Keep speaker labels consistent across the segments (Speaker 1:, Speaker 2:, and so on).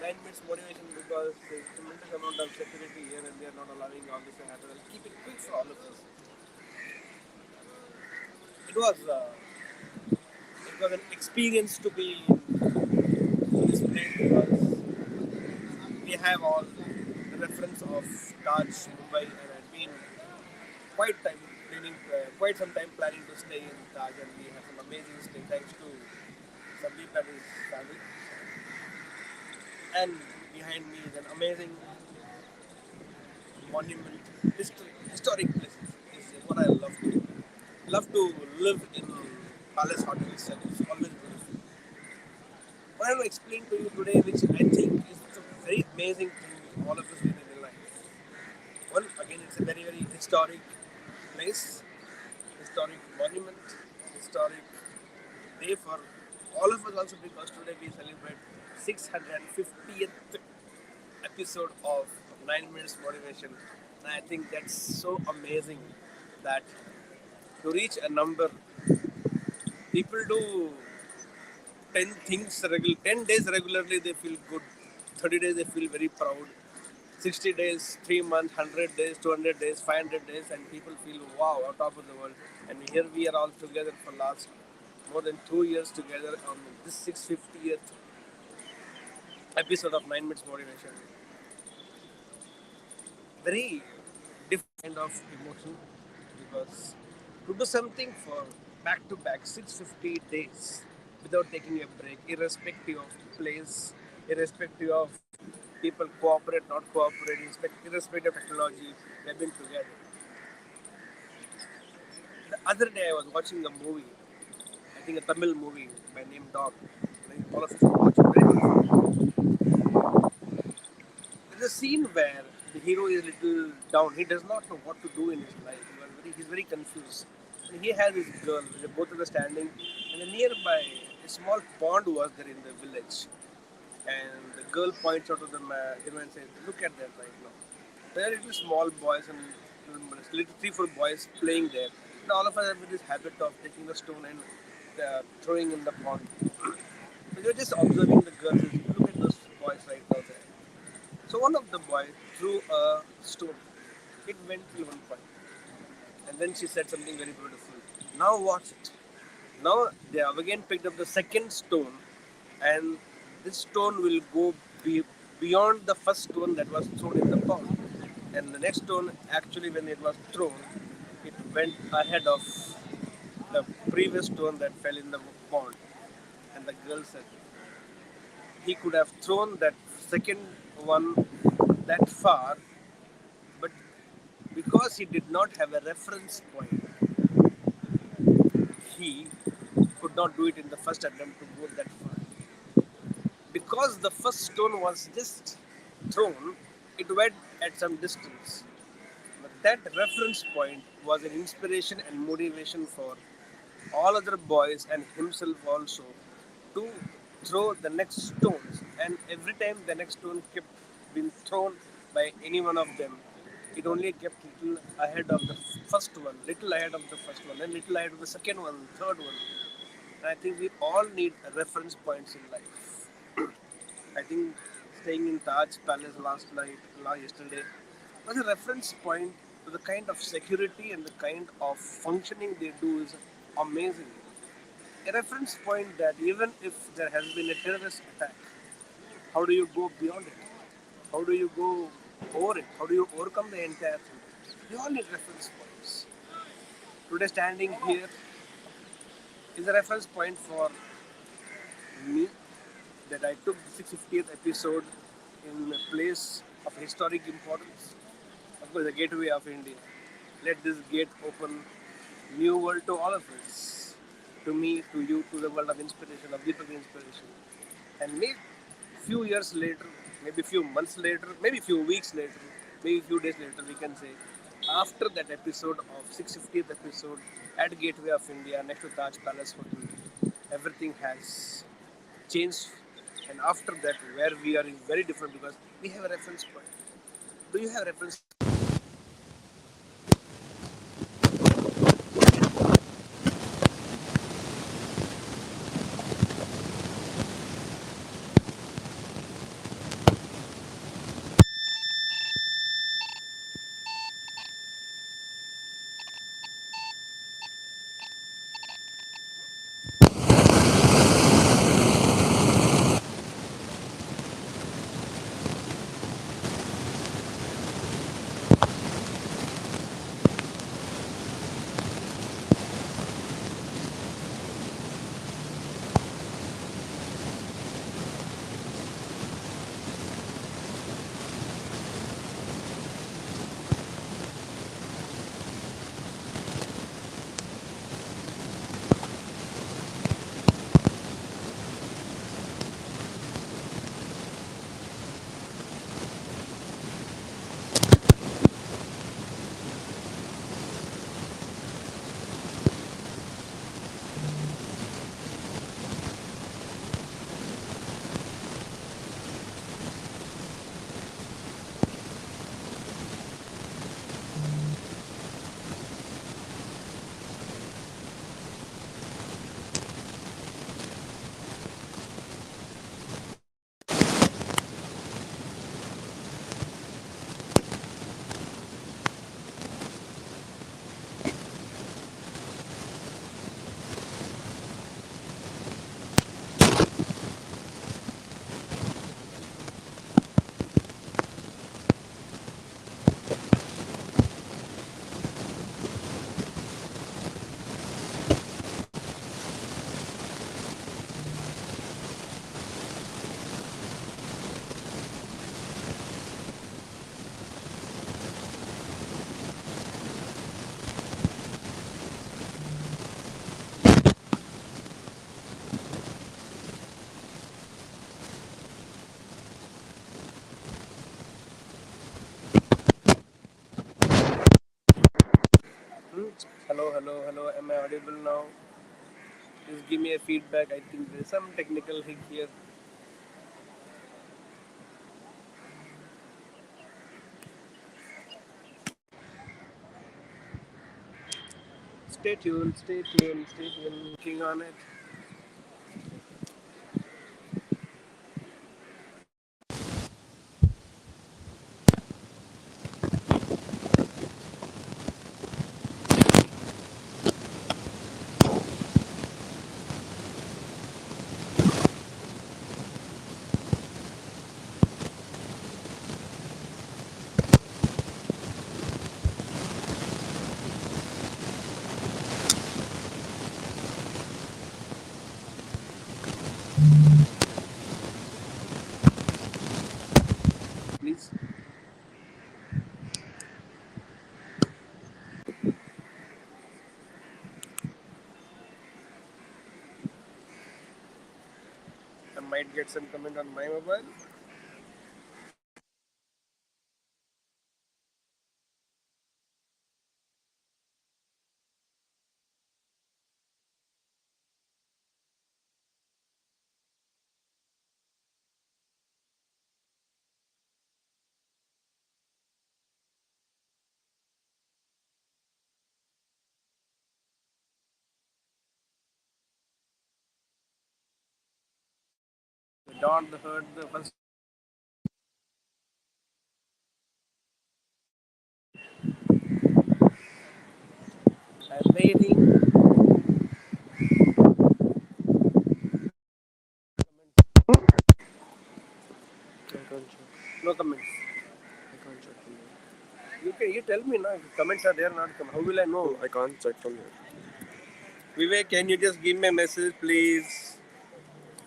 Speaker 1: 9 minutes motivation because there's tremendous amount of security here and they are not allowing all this to happen. I'll keep it quick for all of us. It was uh, it was an experience to be in this place because we have all the reference of Taj Mumbai and I've been quite some time planning to stay in Taj and we have some amazing stay thanks to Sandeep and his family. And behind me is an amazing monument, historic places. Is what I love to live in palace hotels and it's always beautiful. What I want to explain to you today, which I think is a very amazing thing all of us need in life. One, again, it's a very historic place, historic monument, historic day for all of us also because today we celebrate 650th episode of 9 Minutes Motivation. And I think that's so amazing that to reach a number, people do 10 days regularly, they feel good. 30 days, they feel very proud. 60 days, 3 months, 100 days, 200 days, 500 days, and people feel wow, on top of the world. And here we are all together for last more than 2 years together on this 650th episode of 9 Minutes Motivation. Very different kind of emotion because to do something for back to back 650 days without taking a break, irrespective of place, irrespective of people cooperate, not cooperate, irrespective of technology, we have been together. The other day I was watching a movie, I think a Tamil movie by name Dog. All of us should watch it. There's a scene where the hero is a little down. He does not know what to do in his life. He's very confused. And he has his girl. They both are standing, and nearby a small pond was there in the village. And the girl points out to the man and says, "Look at that right now. There are little small boys and little 3, 4 boys playing there. And all of us have this habit of taking the stone and throwing in the pond. So you're just observing the girls. Look at those boys right now there. So one of the boys threw a stone. It went till one point. And then she said something very beautiful. Now watch it. Now they have again picked up the second stone and this stone will go beyond the first stone that was thrown in the pond. And the next stone, actually, when it was thrown, it went ahead of the previous stone that fell in the pond. And the girl said, he could have thrown that second one that far, but because he did not have a reference point, he could not do it in the first attempt to go that far. Because the first stone was just thrown, it went at some distance. But that reference point was an inspiration and motivation for all other boys and himself also to throw the next stones. And every time the next stone kept being thrown by any one of them, it only kept little ahead of the first one, little ahead of the first one, and little ahead of the second one, third one. And I think we all need reference points in life. I think staying in Taj Palace yesterday, was a reference point to the kind of security and the kind of functioning they do is amazing. A reference point that even if there has been a terrorist attack, how do you go beyond it? How do you go over it? How do you overcome the entire thing? We all need reference points. Today, standing here is a reference point for me that I took the 650th episode in a place of historic importance. Of course, the gateway of India. Let this gate open new world to all of us, to me, to you, to the world of inspiration, of Deepak inspiration. And maybe few years later, maybe few months later, maybe few weeks later, maybe few days later, we can say, after that episode of 650th episode at Gateway of India next to Taj Palace Hotel, everything has changed. And after that, where we are is very different because we have a reference point. Do you have a reference? Hello, hello, hello. Am I audible now? Just give me a feedback. I think there's some technical thing here. Stay tuned, stay tuned, stay tuned. Working on it. Please. I might get some comment on my mobile. Don't heard the first. I'm waiting.
Speaker 2: I can't check.
Speaker 1: No comments.
Speaker 2: I can't check from here.
Speaker 1: You tell me now. If comments are there, not comment. How will I know?
Speaker 2: No, I can't check from here.
Speaker 1: Vivek, can you just give me a message, please?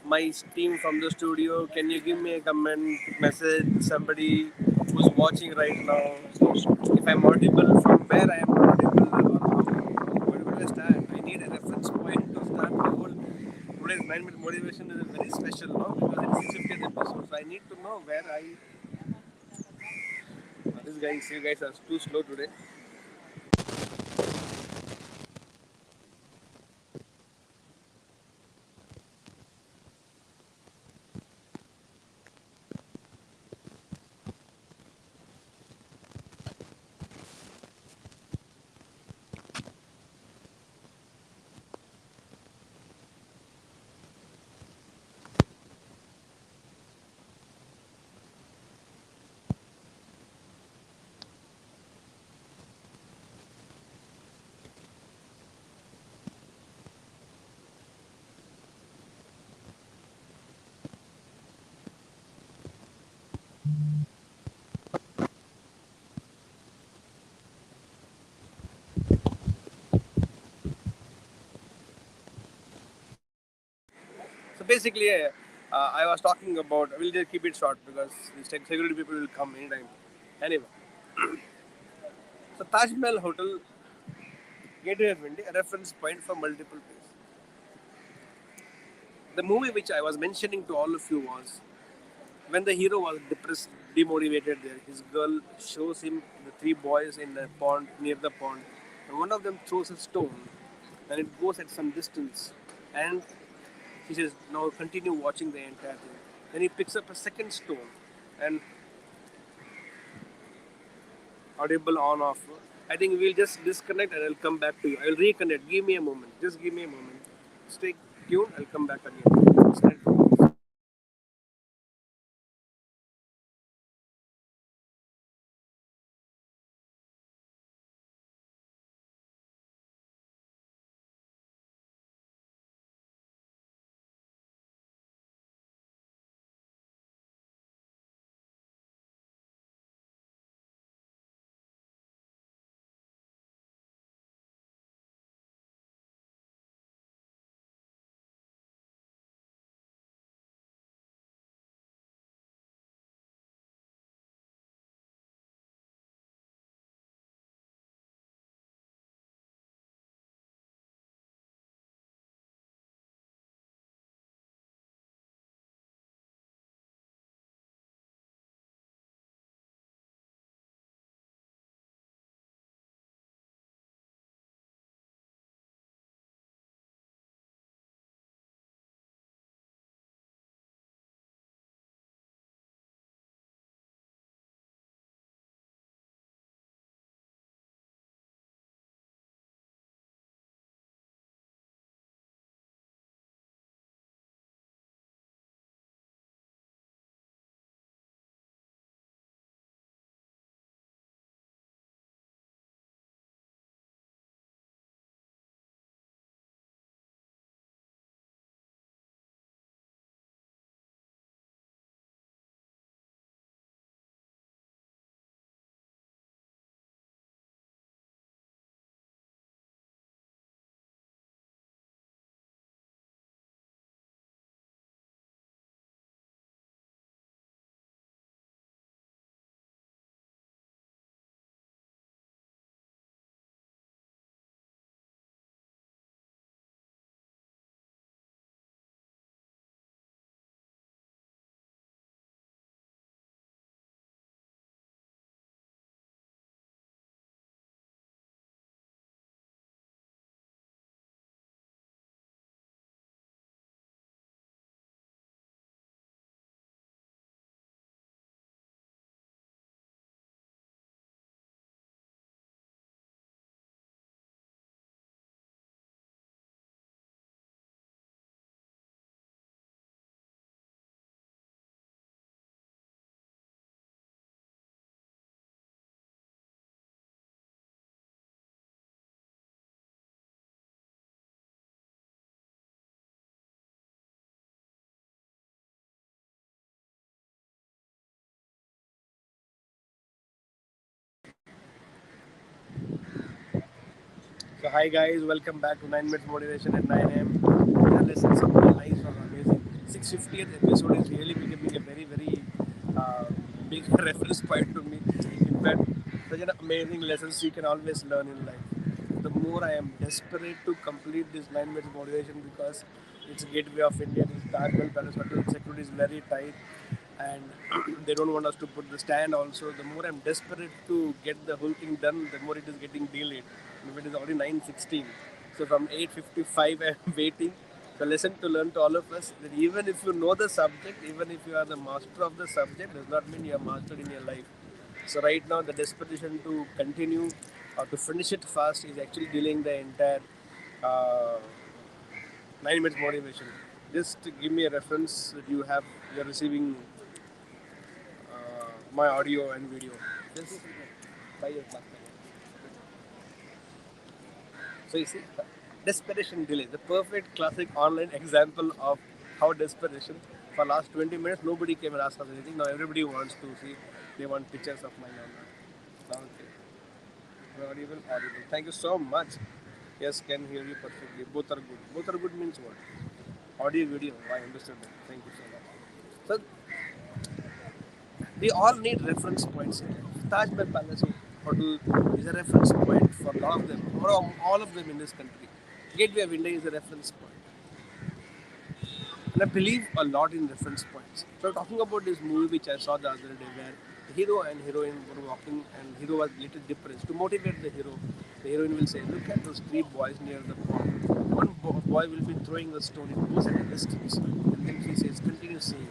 Speaker 1: My team from the studio, can you give me a comment, message, somebody who's watching right now? If I'm audible, from where I am not audible, or where do I start? I need a reference point to start the whole. Today's 9 minute motivation is very special, no? Because it's 650th episode, so I need to know where I. This guys, you guys are too slow today. So basically, I was talking about. We'll just keep it short because the security people will come anytime. Anyway, so Taj Mahal Hotel Gateway of India, a reference point for multiple places. The movie which I was mentioning to all of you was when the hero was depressed, demotivated there. His girl shows him the three boys in the pond, near the pond, and one of them throws a stone, and it goes at some distance. And he says, "Now continue watching the entire thing." Then he picks up a second stone, and audible on off. I think we'll just disconnect and I'll come back to you. I'll reconnect. Give me a moment. Just give me a moment. Stay tuned. I'll come back again. Disconnect. Hi guys, welcome back to 9 Minutes Motivation at 9 a.m. The lessons of my life are amazing. 650th episode is really becoming a very big reference point to me. In fact, such an amazing lessons you can always learn in life. The more I am desperate to complete this 9 Minutes Motivation because it's a gateway of India, this Taj Mahal Palace Hotel security is very tight and they don't want us to put the stand also. The more I'm desperate to get the whole thing done, the more it is getting delayed. And it is already 9:16. So from 8:55 I'm waiting. The lesson to learn to all of us that even if you know the subject, even if you are the master of the subject, does not mean you are mastered in your life. So right now the desperation to continue or to finish it fast is actually delaying the entire uh, 9 minutes motivation. Just give me a reference that you're receiving my audio and video. Just 5 years back. So you see, desperation delay, the perfect classic online example of how desperation. For last 20 minutes, nobody came and asked us anything. Now everybody wants to see. They want pictures of mine on that. Okay. Audible, audible. Thank you so much. Yes, can hear you perfectly. Both are good. Both are good means what? Audio, video. I understood that. Thank you so much. So we all need reference points in life. Taj Mahal Palace Hotel is a reference point for a lot of them, or all of them in this country. Gateway of India is a reference point. And I believe a lot in reference points. So talking about this movie which I saw the other day where the hero and heroine were walking and hero was a little depressed. To motivate the heroine will say, look at those three boys near the pond. One boy will be throwing the stone, it goes at a distance. And then he says, continue seeing.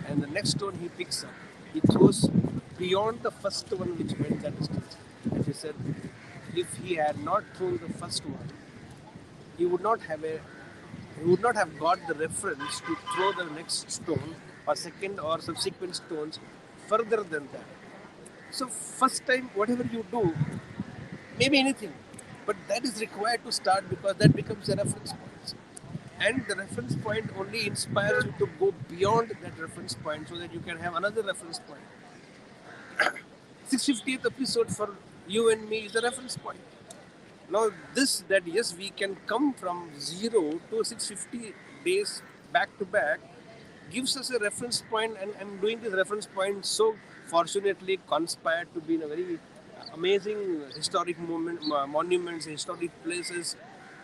Speaker 1: And the next stone he picks up, he throws beyond the first one which went that distance. And he said, if he had not thrown the first one, he would not have a he would not have got the reference to throw the next stone or second or subsequent stones further than that. So first time whatever you do, maybe anything, but that is required to start because that becomes a reference point. And the reference point only inspires you to go beyond that reference point so that you can have another reference point. 650th episode for you and me is a reference point. Now, this that yes, we can come from 0 to 650 days back to back gives us a reference point, and I'm doing this reference point so fortunately conspired to be in a very amazing historic monuments, historic places,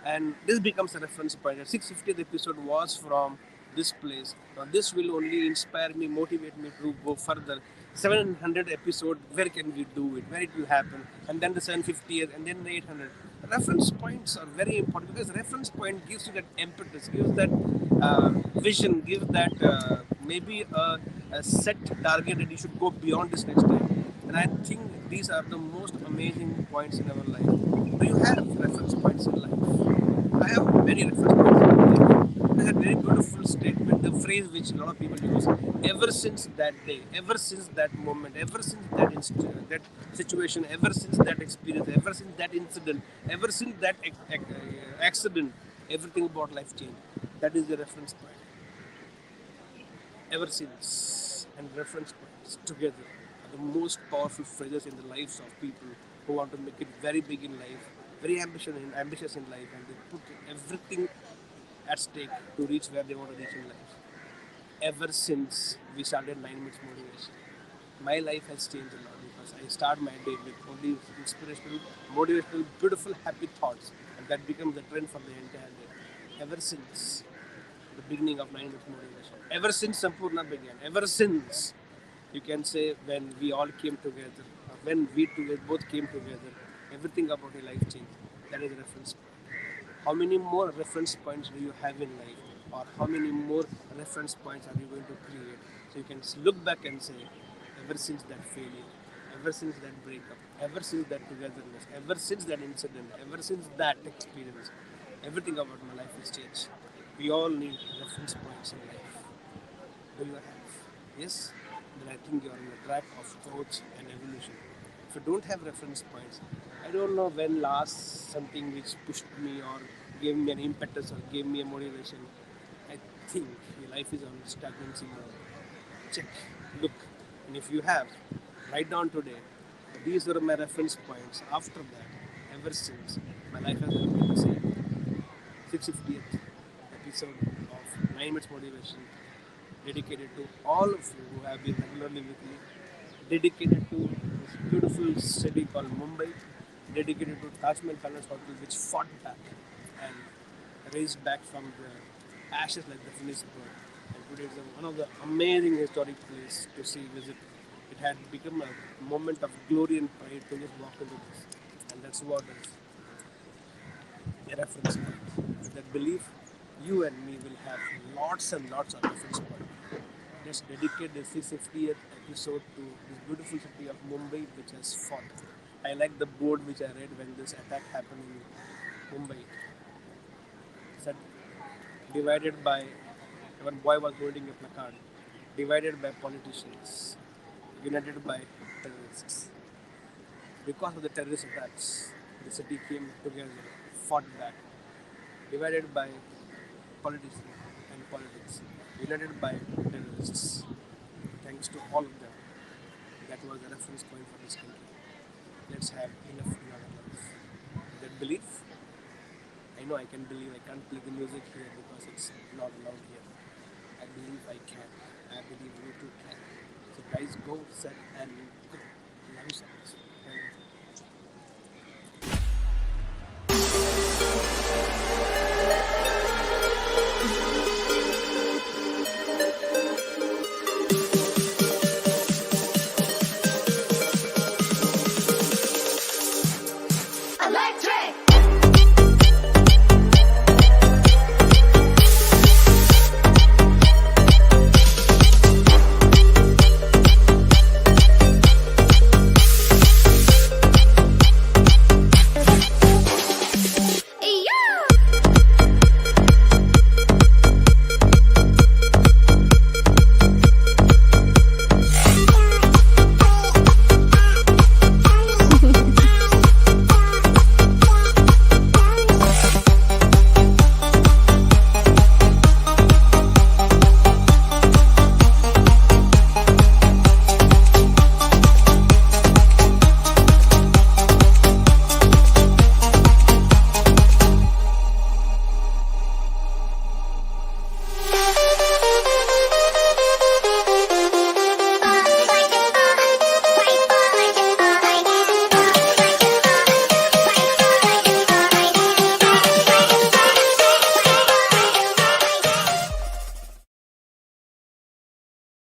Speaker 1: and this becomes a reference point. The 650th episode was from this place. Now, this will only inspire me, motivate me to go further. 700 episode, where can we do it? Where it will happen? And then the 750th, and then the 800. Reference points are very important because reference point gives you that impetus, gives that vision, gives that maybe a set target that you should go beyond this next time. And I think these are the most amazing points in our life. Do you have reference points in life? I have many reference points in my life. There's a very beautiful statement, the phrase which a lot of people use. Ever since that day, ever since that moment, ever since that situation, ever since that experience, ever since that incident, ever since that accident, everything about life changed. That is the reference point. Ever since and reference points together are the most powerful phrases in the lives of people who want to make it very big in life, very ambitious in life, and they put everything at stake to reach where they want to reach in life. Ever since we started 9 minutes motivation, my life has changed a lot because I start my day with only inspirational, motivational, beautiful, happy thoughts, and that becomes the trend for the entire day. Ever since the beginning of 9 minutes motivation, ever since Sampurna began, ever since you can say when we all came together, when we two both came together, everything about your life changed. That is a reference point. How many more reference points do you have in life, or how many more reference points are you going to create? So you can look back and say, ever since that failure, ever since that breakup, ever since that togetherness, ever since that incident, ever since that experience, everything about my life has changed. We all need reference points in life. Do you have? Yes? Then I think you're on the track of growth and evolution. If you don't have reference points, I don't know when last something which pushed me or gave me an impetus or gave me a motivation. I think your life is on stagnancy mode. Check, look, and if you have, write down today. These are my reference points. After that, ever since. My life has been the same. 650th episode of 9 Minutes Motivation, dedicated to all of you who have been regularly with me, dedicated to this beautiful city called Mumbai, dedicated to Taj Mahal Palace Hotel, which fought back and raised back from the ashes like the Phoenix bird. And today is one of the amazing historic place to see, visit. It had become a moment of glory and pride to just walk into this. And that's what is a reference point. With that belief, you and me will have lots and lots of reference points. Let's dedicate the 650th episode to this beautiful city of Mumbai, which has fought. I like the board which I read when this attack happened in Mumbai. It said, divided by, one boy was holding a placard, divided by politicians, united by terrorists. Because of the terrorist attacks, the city came together, fought back, divided by politicians and politics, united by terrorists. Thanks to all of them, that was a reference point for this country. Let's have enough in our life. That belief, I know I can believe, I can't play the music here because it's not allowed here. I believe I can. I believe you too can. So guys, go, set and go. Love you so much.